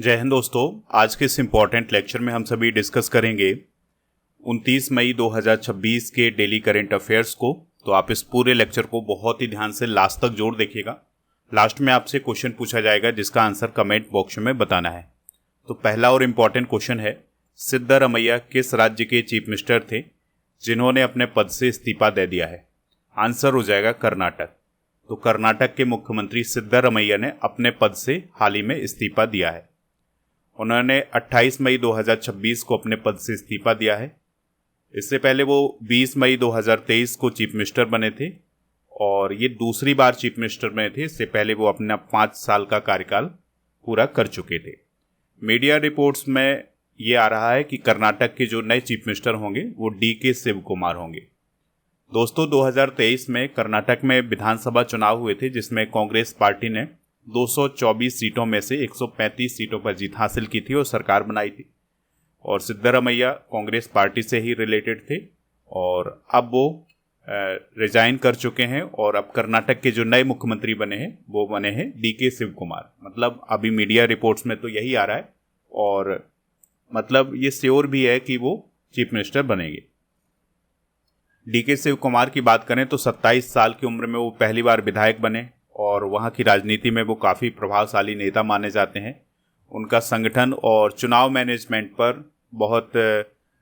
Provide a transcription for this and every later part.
जय हिंद दोस्तों। आज के इस इम्पॉर्टेंट लेक्चर में हम सभी डिस्कस करेंगे 29 मई 2026 के डेली करेंट अफेयर्स को। तो आप इस पूरे लेक्चर को बहुत ही ध्यान से लास्ट तक जोड़ देखिएगा। लास्ट में आपसे क्वेश्चन पूछा जाएगा जिसका आंसर कमेंट बॉक्स में बताना है। तो पहला और इम्पॉर्टेंट क्वेश्चन है, सिद्धारमैया किस राज्य के चीफ मिनिस्टर थे जिन्होंने अपने पद से इस्तीफा दे दिया है? आंसर हो जाएगा कर्नाटक। तो कर्नाटक के मुख्यमंत्री सिद्धारमैया ने अपने पद से हाल ही में इस्तीफा दिया है। उन्होंने 28 मई 2026 को अपने पद से इस्तीफा दिया है। इससे पहले वो 20 मई 2023 को चीफ मिनिस्टर बने थे और ये दूसरी बार चीफ मिनिस्टर बने थे। इससे पहले वो अपना 5 साल का कार्यकाल पूरा कर चुके थे। मीडिया रिपोर्ट्स में ये आ रहा है कि कर्नाटक के जो नए चीफ मिनिस्टर होंगे वो डी.के. शिव कुमार होंगे। दोस्तों, 2023 में कर्नाटक में विधानसभा चुनाव हुए थे जिसमें कांग्रेस पार्टी ने 224 सीटों में से 135 सीटों पर जीत हासिल की थी और सरकार बनाई थी। और सिद्धारमैया कांग्रेस पार्टी से ही रिलेटेड थे और अब वो रिजाइन कर चुके हैं और अब कर्नाटक के जो नए मुख्यमंत्री बने हैं वो बने हैं डी.के. शिव कुमार। मतलब अभी मीडिया रिपोर्ट्स में तो यही आ रहा है और मतलब ये श्योर भी है कि वो चीफ मिनिस्टर बनेंगे। डी.के. शिव कुमार की बात करें तो 27 साल की उम्र में वो पहली बार विधायक बने और वहाँ की राजनीति में वो काफ़ी प्रभावशाली नेता माने जाते हैं। उनका संगठन और चुनाव मैनेजमेंट पर बहुत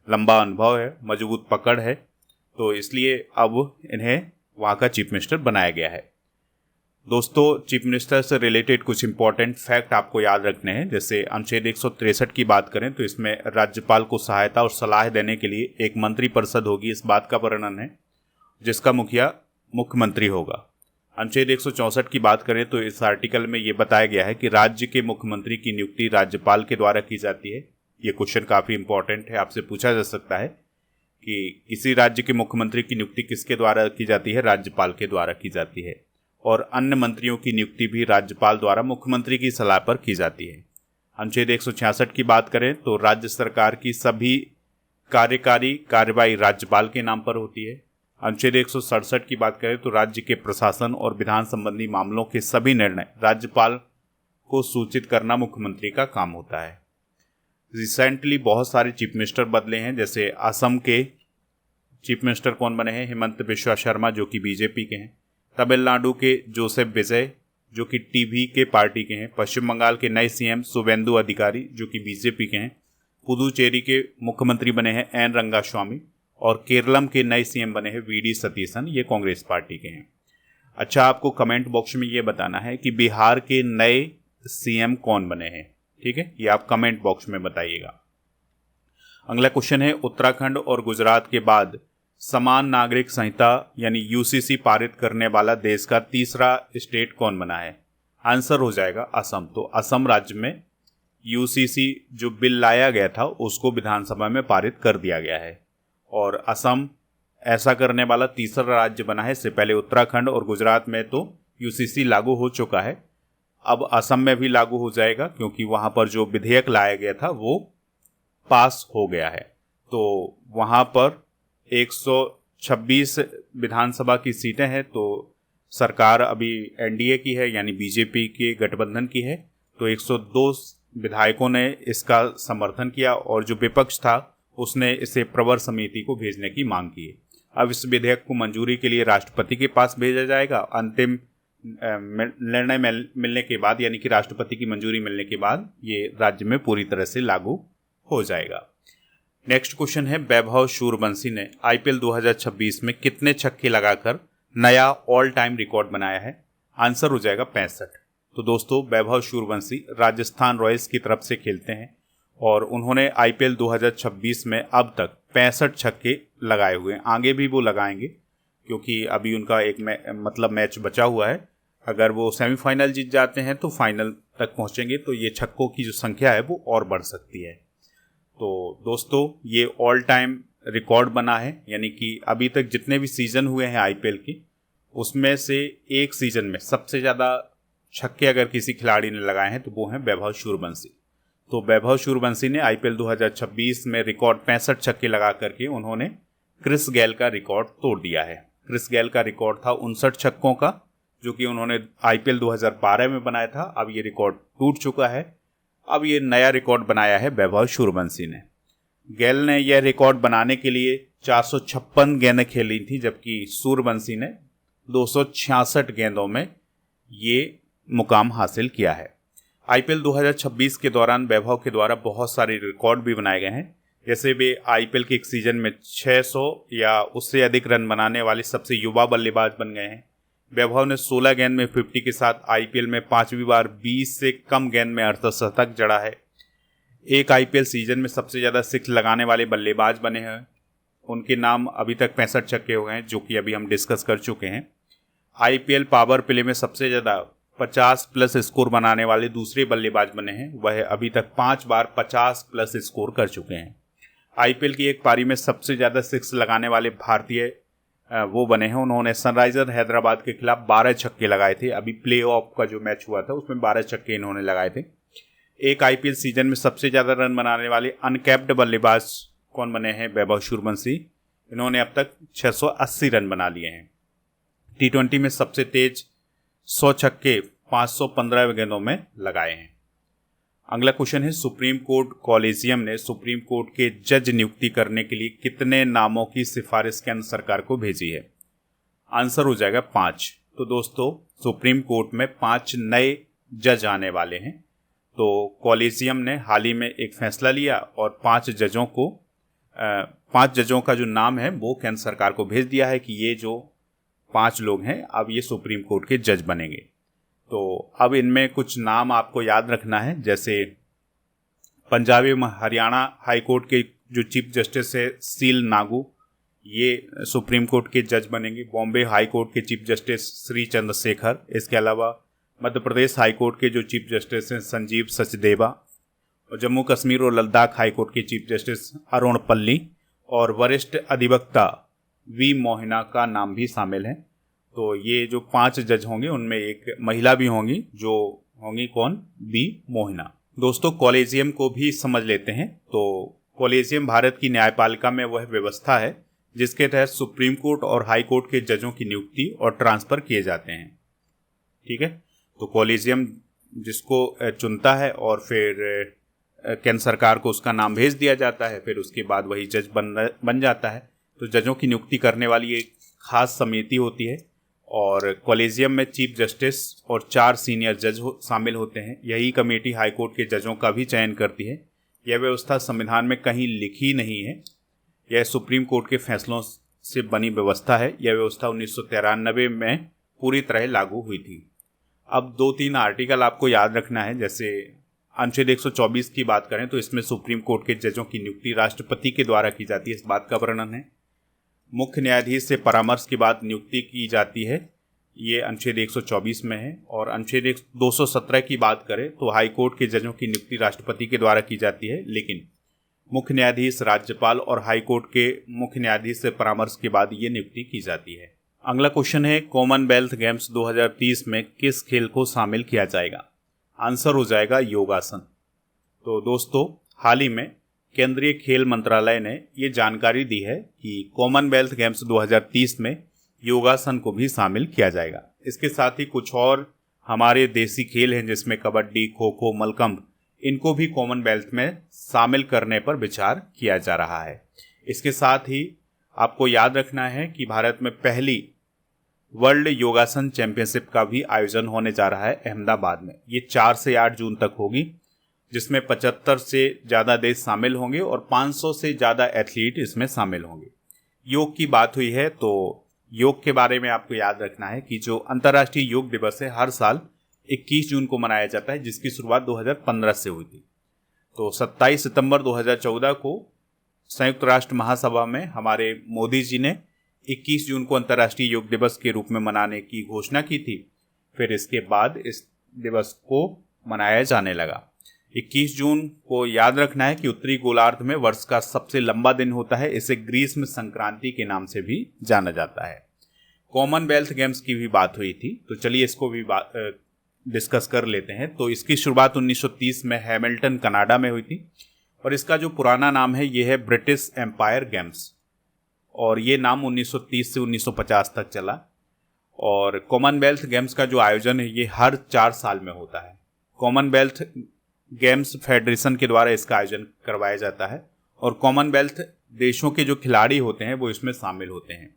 लंबा अनुभव है, मजबूत पकड़ है, तो इसलिए अब इन्हें वहाँ का चीफ मिनिस्टर बनाया गया है। दोस्तों, चीफ मिनिस्टर से रिलेटेड कुछ इंपॉर्टेंट फैक्ट आपको याद रखने हैं। जैसे अनुच्छेद 163 की बात करें तो इसमें राज्यपाल को सहायता और सलाह देने के लिए एक मंत्रिपरिषद होगी, इस बात का वर्णन है, जिसका मुखिया मुख्यमंत्री होगा। अनुच्छेद 164 की बात करें तो इस आर्टिकल में ये बताया गया है कि राज्य के मुख्यमंत्री की नियुक्ति राज्यपाल के द्वारा की जाती है। ये क्वेश्चन काफ़ी इंपॉर्टेंट है, आपसे पूछा जा सकता है कि किसी राज्य के मुख्यमंत्री की नियुक्ति किसके द्वारा की जाती है? राज्यपाल के द्वारा की जाती है। और अन्य मंत्रियों की नियुक्ति भी राज्यपाल द्वारा मुख्यमंत्री की सलाह पर की जाती है। अनुच्छेद 166 की बात करें तो राज्य सरकार की सभी कार्यकारी कार्रवाई राज्यपाल के नाम पर होती है। अनुच्छेद 167 की बात करें तो राज्य के प्रशासन और विधान संबंधी मामलों के सभी निर्णय राज्यपाल को सूचित करना मुख्यमंत्री का काम होता है। रिसेंटली बहुत सारे चीफ मिनिस्टर बदले हैं। जैसे असम के चीफ मिनिस्टर कौन बने हैं? हिमंत बिश्वा शर्मा, जो कि बीजेपी के हैं। तमिलनाडु के जोसेफ विजय, जो कि टीवी के पार्टी के हैं। पश्चिम बंगाल के नए सीएम शुवेंदु अधिकारी, जो कि बीजेपी के हैं। पुदुचेरी के मुख्यमंत्री बने हैं एन रंगास्वामी और केरलम के नए सीएम बने हैं वी.डी. सतीशन, ये कांग्रेस पार्टी के हैं। अच्छा, आपको कमेंट बॉक्स में ये बताना है कि बिहार के नए सीएम कौन बने हैं। ठीक है, ये आप कमेंट बॉक्स में बताइएगा। अगला क्वेश्चन है, उत्तराखंड और गुजरात के बाद समान नागरिक संहिता यानी यूसीसी पारित करने वाला देश का तीसरा स्टेट कौन बना है? आंसर हो जाएगा असम। तो असम राज्य में यूसीसी जो बिल लाया गया था उसको विधानसभा में पारित कर दिया गया है और असम ऐसा करने वाला तीसरा राज्य बना है। इससे पहले उत्तराखंड और गुजरात में तो यूसीसी लागू हो चुका है, अब असम में भी लागू हो जाएगा क्योंकि वहाँ पर जो विधेयक लाया गया था वो पास हो गया है। तो वहाँ पर 126 विधानसभा की सीटें हैं। तो सरकार अभी एनडीए की है यानी बीजेपी के गठबंधन की है। तो 102 विधायकों ने इसका समर्थन किया और जो विपक्ष था उसने इसे प्रवर समिति को भेजने की मांग की है। अब इस विधेयक को मंजूरी के लिए राष्ट्रपति के पास भेजा जाएगा। अंतिम निर्णय मिलने के बाद यानी कि राष्ट्रपति की मंजूरी मिलने के बाद ये राज्य में पूरी तरह से लागू हो जाएगा। नेक्स्ट क्वेश्चन है, वैभव सूर्यवंशी ने आईपीएल 2026 में कितने छक्के लगाकर नया ऑल टाइम रिकॉर्ड बनाया है? आंसर हो जाएगा 65। तो दोस्तों, वैभव सूर्यवंशी राजस्थान रॉयल्स की तरफ से खेलते हैं और उन्होंने आईपीएल 2026 में अब तक 65 छक्के लगाए हुए हैं। आगे भी वो लगाएंगे क्योंकि अभी उनका एक मैच बचा हुआ है। अगर वो सेमीफाइनल जीत जाते हैं तो फाइनल तक पहुंचेंगे, तो ये छक्कों की जो संख्या है वो और बढ़ सकती है। तो दोस्तों, ये ऑल टाइम रिकॉर्ड बना है यानी कि अभी तक जितने भी सीज़न हुए हैं आईपीएल के उसमें से एक सीज़न में सबसे ज़्यादा छक्के अगर किसी खिलाड़ी ने लगाए हैं तो वो हैं वैभव सूर्यवंशी। तो वैभव सूर्यवंशी ने आईपीएल 2026 में रिकॉर्ड 65 छक्के लगा करके उन्होंने क्रिस गेल का रिकॉर्ड तोड़ दिया है। क्रिस गेल का रिकॉर्ड था 59 छक्कों का, जो कि उन्होंने आईपीएल 2012 में बनाया था। अब ये रिकॉर्ड टूट चुका है। अब ये नया रिकॉर्ड बनाया है वैभव सूर्यवंशी ने। गेल ने यह रिकॉर्ड बनाने के लिए 456 गेंदें खेली थी, जबकि सूर्यवंशी ने 266 गेंदों में ये मुकाम हासिल किया है। आईपीएल 2026 के दौरान वैभव के द्वारा बहुत सारे रिकॉर्ड भी बनाए गए हैं। जैसे वे आईपीएल के एक सीजन में 600 या उससे अधिक रन बनाने वाले सबसे युवा बल्लेबाज बन गए हैं। वैभव ने 16 गेंद में 50 के साथ आईपीएल में 5वीं बार 20 से कम गेंद में अर्धशतक जड़ा है। एक आईपीएल सीजन में सबसे ज़्यादा सिक्स लगाने वाले बल्लेबाज बने हैं। उनके नाम अभी तक 65 छक्के हो गए हैं, जो कि अभी हम डिस्कस कर चुके हैं। आईपीएल पावर प्ले में सबसे ज़्यादा 50+ स्कोर बनाने वाले दूसरे बल्लेबाज बने हैं। वह अभी तक 5 बार 50+ स्कोर कर चुके हैं। आईपीएल की एक पारी में सबसे ज़्यादा सिक्स लगाने वाले भारतीय वो बने हैं। उन्होंने सनराइजर हैदराबाद के खिलाफ 12 छक्के लगाए थे। अभी प्ले ऑफ का जो मैच हुआ था उसमें 12 छक्के इन्होंने लगाए थे। एक आईपीएल सीजन में सबसे ज़्यादा रन बनाने वाले अनकैप्ड बल्लेबाज कौन बने हैं? वैभव सूर्यवंशी। इन्होंने अब तक 680 रन बना लिए हैं। T20 में सबसे तेज 100 छक्के 515 गेंदों में लगाए हैं। अगला क्वेश्चन है, सुप्रीम कोर्ट कॉलेजियम ने सुप्रीम कोर्ट के जज नियुक्ति करने के लिए कितने नामों की सिफारिश केंद्र सरकार को भेजी है? आंसर हो जाएगा 5। तो दोस्तों, सुप्रीम कोर्ट में 5 नए जज आने वाले हैं। तो कॉलेजियम ने हाल ही में एक फैसला लिया और 5 जजों का जो नाम है वो केंद्र सरकार को भेज दिया है कि ये जो 5 लोग हैं अब ये सुप्रीम कोर्ट के जज बनेंगे। तो अब इनमें कुछ नाम आपको याद रखना है। जैसे पंजाब एवं हरियाणा हाई कोर्ट के जो चीफ जस्टिस है सील नागू, ये सुप्रीम कोर्ट के जज बनेंगे। बॉम्बे हाई कोर्ट के चीफ जस्टिस श्री चंद्रशेखर। इसके अलावा मध्य प्रदेश हाई कोर्ट के जो चीफ जस्टिस हैं संजीव सचदेवा, और जम्मू कश्मीर और लद्दाख हाई कोर्ट के चीफ जस्टिस अरुण पल्ली, और वरिष्ठ अधिवक्ता वी मोहिना का नाम भी शामिल है। तो ये जो 5 जज होंगे उनमें एक महिला भी होंगी, जो होंगी कौन? बी मोहिना। दोस्तों, कॉलेजियम को भी समझ लेते हैं। तो कॉलेजियम भारत की न्यायपालिका में वह व्यवस्था है जिसके तहत सुप्रीम कोर्ट और हाई कोर्ट के जजों की नियुक्ति और ट्रांसफ़र किए जाते हैं। ठीक है, तो कॉलेजियम जिसको चुनता है और फिर केंद्र सरकार को उसका नाम भेज दिया जाता है, फिर उसके बाद वही जज बन जाता है। तो जजों की नियुक्ति करने वाली एक खास समिति होती है और कॉलेजियम में चीफ जस्टिस और 4 सीनियर जज शामिल होते हैं। यही कमेटी हाई कोर्ट के जजों का भी चयन करती है। यह व्यवस्था संविधान में कहीं लिखी नहीं है, यह सुप्रीम कोर्ट के फैसलों से बनी व्यवस्था है। यह व्यवस्था 1993 में पूरी तरह लागू हुई थी। अब 2-3 आर्टिकल आपको याद रखना है। जैसे अनुच्छेद 124 की बात करें तो इसमें सुप्रीम कोर्ट के जजों की नियुक्ति राष्ट्रपति के द्वारा की जाती है, इस बात का वर्णन है। मुख्य न्यायाधीश से परामर्श के बाद नियुक्ति की जाती है, ये अनुच्छेद 124 में है। और अनुच्छेद 217 की बात करें तो हाई कोर्ट के जजों की नियुक्ति राष्ट्रपति के द्वारा की जाती है, लेकिन मुख्य न्यायाधीश, राज्यपाल और हाई कोर्ट के मुख्य न्यायाधीश से परामर्श के बाद ये नियुक्ति की जाती है। अगला क्वेश्चन है, कॉमनवेल्थ गेम्स 2030 में किस खेल को शामिल किया जाएगा? आंसर हो जाएगा योगासन। तो दोस्तों, हाल ही में केंद्रीय खेल मंत्रालय ने ये जानकारी दी है कि कॉमनवेल्थ गेम्स 2030 में योगासन को भी शामिल किया जाएगा। इसके साथ ही कुछ और हमारे देसी खेल हैं जिसमें कबड्डी, खो खो, मलखंभ, इनको भी कॉमनवेल्थ में शामिल करने पर विचार किया जा रहा है। इसके साथ ही आपको याद रखना है कि भारत में पहली वर्ल्ड योगासन चैंपियनशिप का भी आयोजन होने जा रहा है अहमदाबाद में। ये 4 से 8 जून तक होगी, जिसमें 75 से ज़्यादा देश शामिल होंगे और 500 से ज़्यादा एथलीट इसमें शामिल होंगे। योग की बात हुई है तो योग के बारे में आपको याद रखना है कि जो अंतर्राष्ट्रीय योग दिवस है हर साल 21 जून को मनाया जाता है, जिसकी शुरुआत 2015 से हुई थी। तो 27 सितंबर 2014 को संयुक्त राष्ट्र महासभा में हमारे मोदी जी ने 21 जून को अंतर्राष्ट्रीय योग दिवस के रूप में मनाने की घोषणा की थी। फिर इसके बाद इस दिवस को मनाया जाने लगा। 21 जून को याद रखना है कि उत्तरी गोलार्ध में वर्ष का सबसे लंबा दिन होता है। इसे ग्रीष्म संक्रांति के नाम से भी जाना जाता है। कॉमनवेल्थ गेम्स की भी बात हुई थी, तो चलिए इसको भी डिस्कस कर लेते हैं। तो इसकी शुरुआत 1930 में हैमिल्टन कनाडा में हुई थी और इसका जो पुराना नाम है ये है ब्रिटिश एम्पायर गेम्स, और ये नाम 1930 से 1950 तक चला। और कॉमनवेल्थ गेम्स का जो आयोजन है ये हर 4 साल में होता है। कॉमनवेल्थ गेम्स फेडरेशन के द्वारा इसका आयोजन करवाया जाता है और कॉमनवेल्थ देशों के जो खिलाड़ी होते हैं वो इसमें शामिल होते हैं।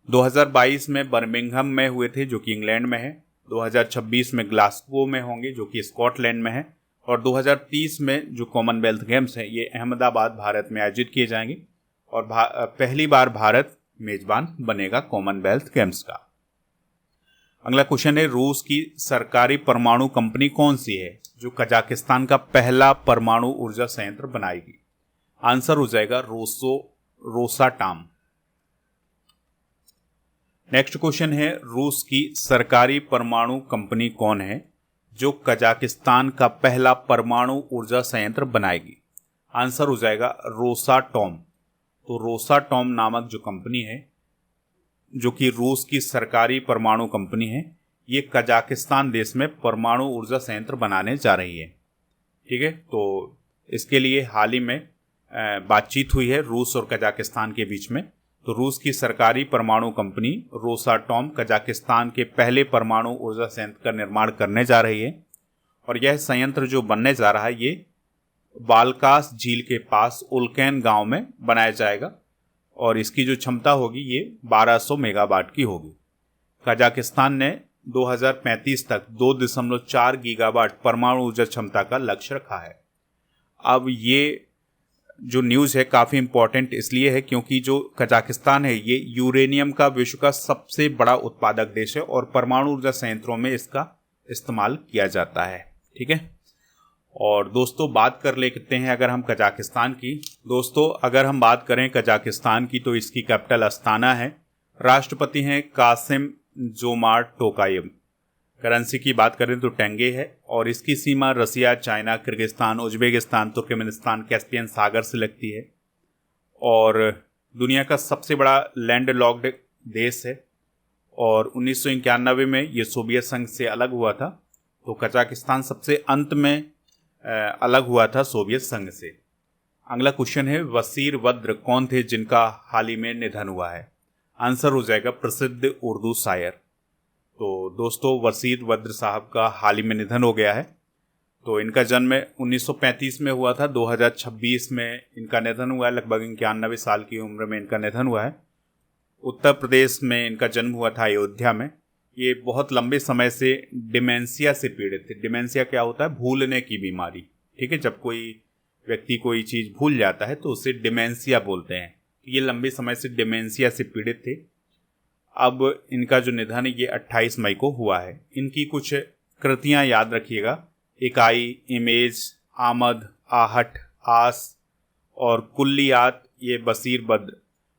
2022 में बर्मिंघम में हुए थे जो कि इंग्लैंड में है, 2026 में ग्लासगो में होंगे जो कि स्कॉटलैंड में है, और 2030 में जो कॉमनवेल्थ गेम्स हैं ये अहमदाबाद भारत में आयोजित किए जाएंगे और पहली बार भारत मेजबान बनेगा कॉमनवेल्थ गेम्स का। अगला क्वेश्चन है, रूस की सरकारी परमाणु कंपनी कौन सी है जो कजाकिस्तान का पहला परमाणु ऊर्जा संयंत्र बनाएगी? आंसर हो जाएगा रोसाटॉम। नेक्स्ट क्वेश्चन है, रूस की सरकारी परमाणु कंपनी कौन है जो कजाकिस्तान का पहला परमाणु ऊर्जा संयंत्र बनाएगी? आंसर हो जाएगा रोसाटॉम। तो रोसाटॉम नामक जो कंपनी है जो कि रूस की सरकारी परमाणु कंपनी है, ये कजाकिस्तान देश में परमाणु ऊर्जा संयंत्र बनाने जा रही है। ठीक है, तो इसके लिए हाल ही में बातचीत हुई है रूस और कजाकिस्तान के बीच में। तो रूस की सरकारी परमाणु कंपनी रोसाटॉम कजाकिस्तान के पहले परमाणु ऊर्जा संयंत्र का निर्माण करने जा रही है और यह संयंत्र जो बनने जा रहा है ये बालकास झील के पास उल्कैन गांव में बनाया जाएगा और इसकी जो क्षमता होगी ये 1200 मेगावाट की होगी। कजाकिस्तान ने 2035 तक 2.4 गीगावाट परमाणु ऊर्जा क्षमता का लक्ष्य रखा है। अब ये जो न्यूज़ है काफ़ी इम्पॉर्टेंट इसलिए है क्योंकि जो कजाकिस्तान है ये यूरेनियम का विश्व का सबसे बड़ा उत्पादक देश है और परमाणु ऊर्जा संयंत्रों में इसका इस्तेमाल किया जाता है। ठीक है, और दोस्तों बात कर लेते हैं अगर हम कजाकिस्तान की। दोस्तों अगर हम बात करें कजाकिस्तान की तो इसकी कैपिटल अस्ताना है, राष्ट्रपति हैं कासिम जोमार्ट टोकायेव, करेंसी की बात करें तो टेंगे है और इसकी सीमा Russia, China, Kyrgyzstan, Uzbekistan, Turkmenistan, Caspian सागर से लगती है और दुनिया का सबसे बड़ा लैंड लॉक्ड देश है और 1991 में ये सोवियत संघ से अलग हुआ था। तो कजाकिस्तान सबसे अंत में अलग हुआ था सोवियत संघ से। अगला क्वेश्चन है, वसीर वद्र कौन थे जिनका हाल ही में निधन हुआ है? आंसर हो जाएगा प्रसिद्ध उर्दू शायर। तो दोस्तों वसीर वद्र साहब का हाल ही में निधन हो गया है। तो इनका जन्म 1935 में हुआ था, 2026 में इनका निधन हुआ है, लगभग 91 साल की उम्र में इनका निधन हुआ है। उत्तर प्रदेश में इनका जन्म हुआ था, अयोध्या में। ये बहुत लंबे समय से डिमेंशिया से पीड़ित थे। डिमेंशिया क्या होता है? भूलने की बीमारी। ठीक है, जब कोई व्यक्ति कोई चीज़ भूल जाता है तो उसे डिमेंशिया बोलते हैं। ये लंबे समय से डिमेंशिया से पीड़ित थे। अब इनका जो निधन है ये 28 मई को हुआ है। इनकी कुछ कृतियां याद रखिएगा, इकाई, इमेज, आमद, आहट, आस और कुल्लियात, ये बसीर बद्र,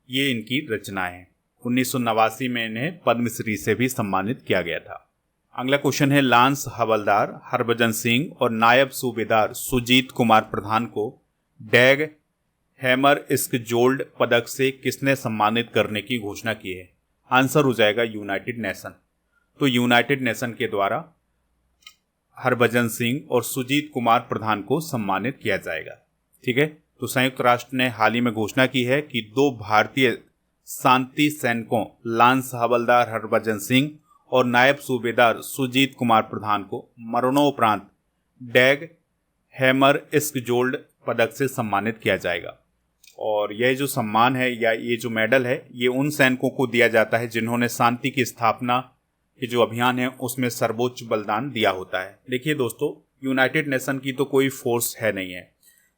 ये इनकी रचनाएं हैं। 1989 में इन्हें पद्मश्री से भी सम्मानित किया गया था। अगला क्वेश्चन है, लांस हवलदार हरभजन सिंह और नायब सूबेदार सुजीत कुमार प्रधान को डैग हैमर इस्कजोल्ड पदक से किसने सम्मानित करने की घोषणा की है? आंसर हो जाएगा यूनाइटेड नेशन। तो यूनाइटेड नेशन के द्वारा हरभजन सिंह और सुजीत कुमार प्रधान को सम्मानित किया जाएगा। ठीक है, तो संयुक्त राष्ट्र ने हाल ही में घोषणा की है कि 2 भारतीय शांति सैनिकों लांस हवलदार हरभजन सिंह और नायब सूबेदार सुजीत कुमार प्रधान को मरणोपरांत डैग हैमर इस्कजोल्ड पदक से सम्मानित किया जाएगा। और यह जो सम्मान है या ये जो मेडल है ये उन सैनिकों को दिया जाता है जिन्होंने शांति की स्थापना के जो अभियान है उसमें सर्वोच्च बलिदान दिया होता है। देखिए दोस्तों, यूनाइटेड नेशन की तो कोई फोर्स है नहीं है,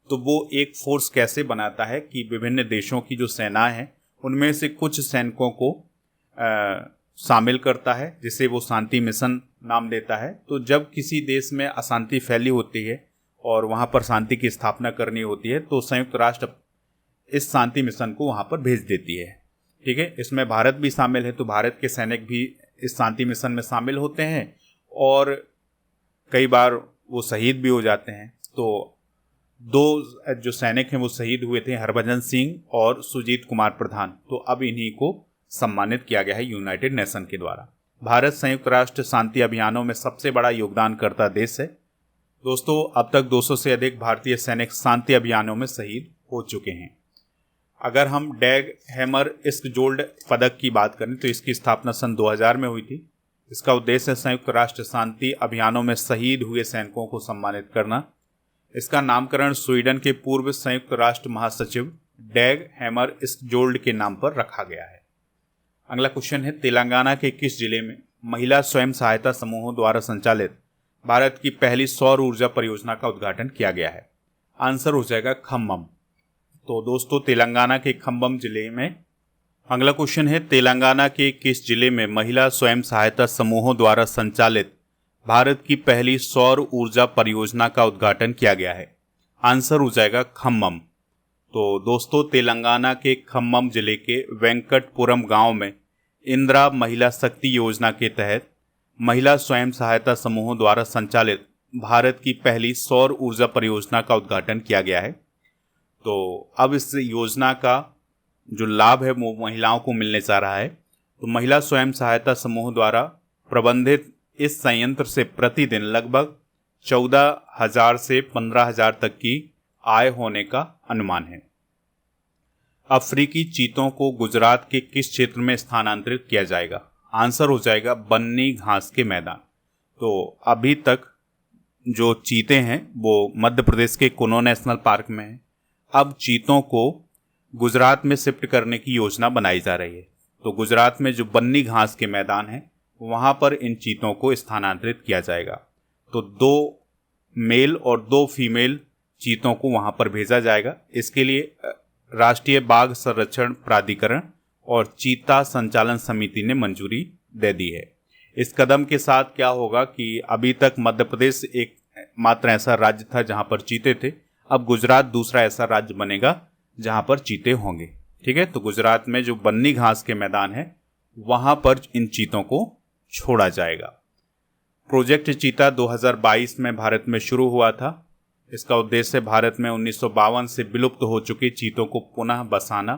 तो वो एक फोर्स कैसे बनाता है कि विभिन्न देशों की जो सेनाएं हैं उनमें से कुछ सैनिकों को शामिल करता है जिसे वो शांति मिशन नाम देता है। तो जब किसी देश में अशांति फैली होती है और वहाँ पर शांति की स्थापना करनी होती है तो संयुक्त राष्ट्र इस शांति मिशन को वहाँ पर भेज देती है। ठीक है, इसमें भारत भी शामिल है, तो भारत के सैनिक भी इस शांति मिशन में शामिल होते हैं और कई बार वो शहीद भी हो जाते हैं। तो 2 जो सैनिक हैं वो शहीद हुए थे, हरभजन सिंह और सुजीत कुमार प्रधान। तो अब इन्हीं को सम्मानित किया गया है यूनाइटेड नेशन के द्वारा। भारत संयुक्त राष्ट्र शांति अभियानों में सबसे बड़ा योगदानकर्ता देश है। दोस्तों अब तक 200 से अधिक भारतीय सैनिक शांति अभियानों में शहीद हो चुके हैं। अगर हम डैग हैमर इस्कजोल्ड पदक की बात करें तो इसकी स्थापना सन 2000 में हुई थी। इसका उद्देश्य संयुक्त राष्ट्र शांति अभियानों में शहीद हुए सैनिकों को सम्मानित करना। इसका नामकरण स्वीडन के पूर्व संयुक्त राष्ट्र महासचिव डैग हैमर स्जोल्ड के नाम पर रखा गया है। अगला क्वेश्चन है, तेलंगाना के किस जिले में महिला स्वयं सहायता समूहों द्वारा संचालित भारत की पहली सौर ऊर्जा परियोजना का उद्घाटन किया गया है? आंसर हो जाएगा खम्मम। तो दोस्तों तेलंगाना के खम्मम जिले में। अगला क्वेश्चन है, तेलंगाना के किस जिले में महिला स्वयं सहायता समूहों द्वारा संचालित भारत की पहली सौर ऊर्जा परियोजना का उद्घाटन किया गया है? आंसर हो जाएगा खम्मम। तो दोस्तों तेलंगाना के खम्मम जिले के वेंकटपुरम गांव में इंदिरा महिला शक्ति योजना के तहत महिला स्वयं सहायता समूहों द्वारा संचालित भारत की पहली सौर ऊर्जा परियोजना का उद्घाटन किया गया है। तो अब इस योजना का जो लाभ है वो महिलाओं को मिलने जा रहा है। तो महिला स्वयं सहायता समूह द्वारा प्रबंधित इस संयंत्र से प्रतिदिन लगभग 14,000 से 15,000 तक की आय होने का अनुमान है। अफ्रीकी चीतों को गुजरात के किस क्षेत्र में स्थानांतरित किया जाएगा? आंसर हो जाएगा बन्नी घास के मैदान। तो अभी तक जो चीते हैं वो मध्य प्रदेश के कुनो नेशनल पार्क में हैं। अब चीतों को गुजरात में शिफ्ट करने की योजना बनाई जा रही है। तो गुजरात में जो बन्नी घास के मैदान है वहाँ पर इन चीतों को स्थानांतरित किया जाएगा। तो 2 मेल और 2 फीमेल चीतों को वहाँ पर भेजा जाएगा। इसके लिए राष्ट्रीय बाघ संरक्षण प्राधिकरण और चीता संचालन समिति ने मंजूरी दे दी है। इस कदम के साथ क्या होगा कि अभी तक मध्य प्रदेश एक मात्र ऐसा राज्य था जहाँ पर चीते थे, अब गुजरात दूसरा ऐसा राज्य बनेगा जहाँ पर चीते होंगे। ठीक है, तो गुजरात में जो बन्नी घास के मैदान है वहाँ पर इन चीतों को छोड़ा जाएगा। प्रोजेक्ट चीता 2022 में भारत में शुरू हुआ था। इसका उद्देश्य भारत में 1952 से विलुप्त हो चुके चीतों को पुनः बसाना।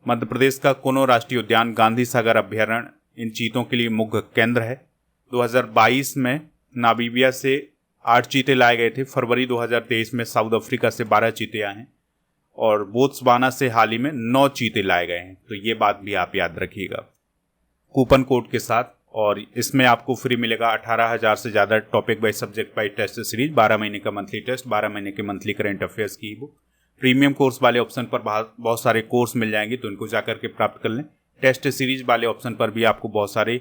मध्य प्रदेश का कुनो राष्ट्रीय उद्यान गांधी सागर अभ्यारण्य इन चीतों के लिए मुख्य केंद्र है। 2022 में नामीबिया से 8 चीते लाए गए थे। फरवरी 2023 में साउथ अफ्रीका से 12 चीते आए हैं और बोत्सवाना से हाल ही में 9 चीते लाए गए हैं। तो ये बात भी आप याद रखिएगा कूपन कोड के साथ। और इसमें आपको फ्री मिलेगा 18,000 से ज़्यादा topic wise subject wise test series, 12 महीने का मंथली टेस्ट, 12 महीने के मंथली करंट अफेयर्स की बुक। प्रीमियम कोर्स वाले ऑप्शन पर बहुत सारे कोर्स मिल जाएंगे, तो इनको जाकर के प्राप्त कर लें। टेस्ट सीरीज वाले ऑप्शन पर भी आपको बहुत सारे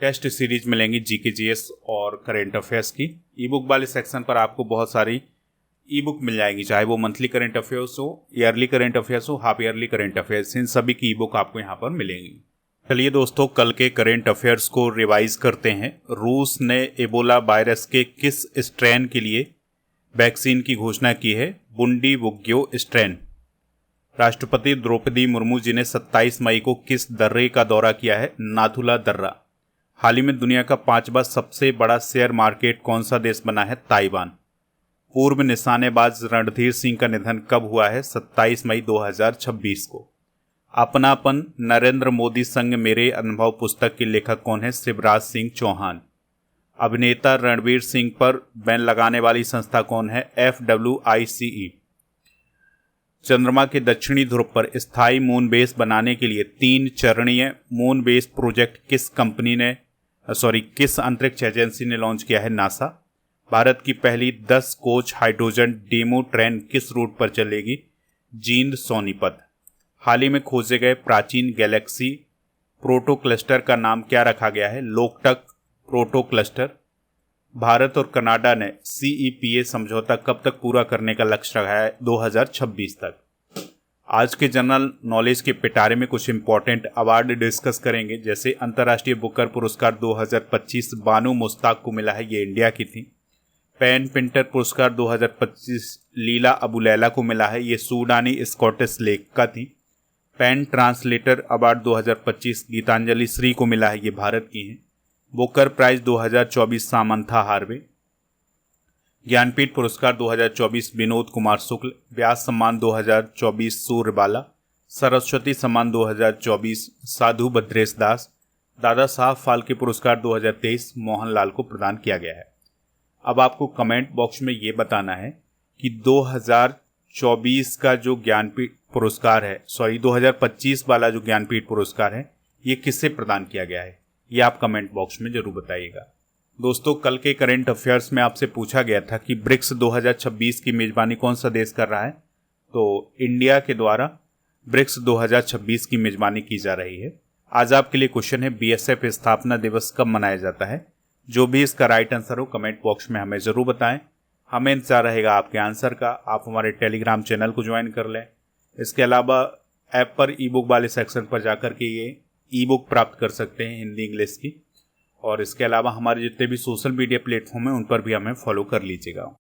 टेस्ट सीरीज मिलेंगी, जीके जीएस और करंट अफेयर्स की। ई बुक वाले सेक्शन पर आपको बहुत सारी ई बुक मिल जाएगी, चाहे वो मंथली करंट अफेयर्स हो, ईयरली करंट अफेयर्स हो, हाफ ईयरली करंट अफेयर्स, इन सभी की ई बुक आपको यहाँ पर मिलेंगी। चलिए दोस्तों कल के करंट अफेयर्स को रिवाइज करते हैं। रूस ने एबोला वायरस के किस स्ट्रेन के लिए वैक्सीन की घोषणा की है? Bundibugyo strain. राष्ट्रपति द्रौपदी मुर्मू जी ने 27 मई को किस दर्रे का दौरा किया है? नाथुला दर्रा। हाल ही में दुनिया का 5वां सबसे बड़ा शेयर मार्केट कौन सा देश बना है? ताइवान। पूर्व निशानेबाज रणधीर सिंह का निधन कब हुआ है? 27 मई 2026 को। अपनापन नरेंद्र मोदी संग मेरे अनुभव पुस्तक के लेखक कौन है? शिवराज सिंह चौहान। अभिनेता रणवीर सिंह पर बैन लगाने वाली संस्था कौन है? FWICE। चंद्रमा के दक्षिणी ध्रुव पर स्थायी मून बेस बनाने के लिए 3 चरणीय मून बेस प्रोजेक्ट किस अंतरिक्ष एजेंसी ने लॉन्च किया है? नासा। भारत की पहली 10 कोच हाइड्रोजन डेमो ट्रेन किस रूट पर चलेगी? जींद सोनीपत। हाल ही में खोजे गए प्राचीन गैलेक्सी प्रोटो क्लस्टर का नाम क्या रखा गया है? Loktak proto cluster. भारत और कनाडा ने CEPA समझौता कब तक पूरा करने का लक्ष्य रखा है? 2026 तक। आज के जनरल नॉलेज के पिटारे में कुछ इंपॉर्टेंट अवार्ड डिस्कस करेंगे, जैसे अंतर्राष्ट्रीय बुकर पुरस्कार 2025 बानू मुश्ताक को मिला है, ये इंडिया की थी। पेन पिंटर पुरस्कार 2025 लीला अबू लैला को मिला है, ये सूडानी स्कॉटिश लेखिका थी। PEN translator award 2025 Geetanjali Shree को मिला है, ये भारत की हैं। Booker prize 2024 Samantha Harvey. Jnanpith पुरस्कार 2024 विनोद कुमार शुक्ल। व्यास सम्मान 2024 सूर्यबाला। सरस्वती सम्मान 2024 साधु भद्रेश दास। दादा साहब फाल्के पुरस्कार 2023 मोहनलाल को प्रदान किया गया है। अब आपको कमेंट बॉक्स में ये बताना है कि 2024 का जो ज्ञानपीठ पुरस्कार है, 2025 वाला जो ज्ञानपीठ पुरस्कार है, ये किससे प्रदान किया गया है? ये आप कमेंट बॉक्स में जरूर बताइएगा। दोस्तों, कल के करंट अफेयर्स में आपसे पूछा गया था कि ब्रिक्स 2026 की मेजबानी कौन सा देश कर रहा है। तो इंडिया के द्वारा ब्रिक्स 2026 की मेजबानी की जा रही है। आज आपके लिए क्वेश्चन है, बीएसएफ स्थापना दिवस कब मनाया जाता है। जो भी इसका राइट आंसर हो कमेंट बॉक्स में हमें ज़रूर बताएं। हमें इंतजार रहेगा आपके आंसर का। आप हमारे टेलीग्राम चैनल को ज्वाइन कर लें। इसके अलावा ऐप पर ई बुक वाले सेक्शन पर जाकर के ये ई बुक प्राप्त कर सकते हैं हिंदी इंग्लिश की। और इसके अलावा हमारे जितने भी सोशल मीडिया प्लेटफॉर्म हैं उन पर भी हमें फॉलो कर लीजिएगा।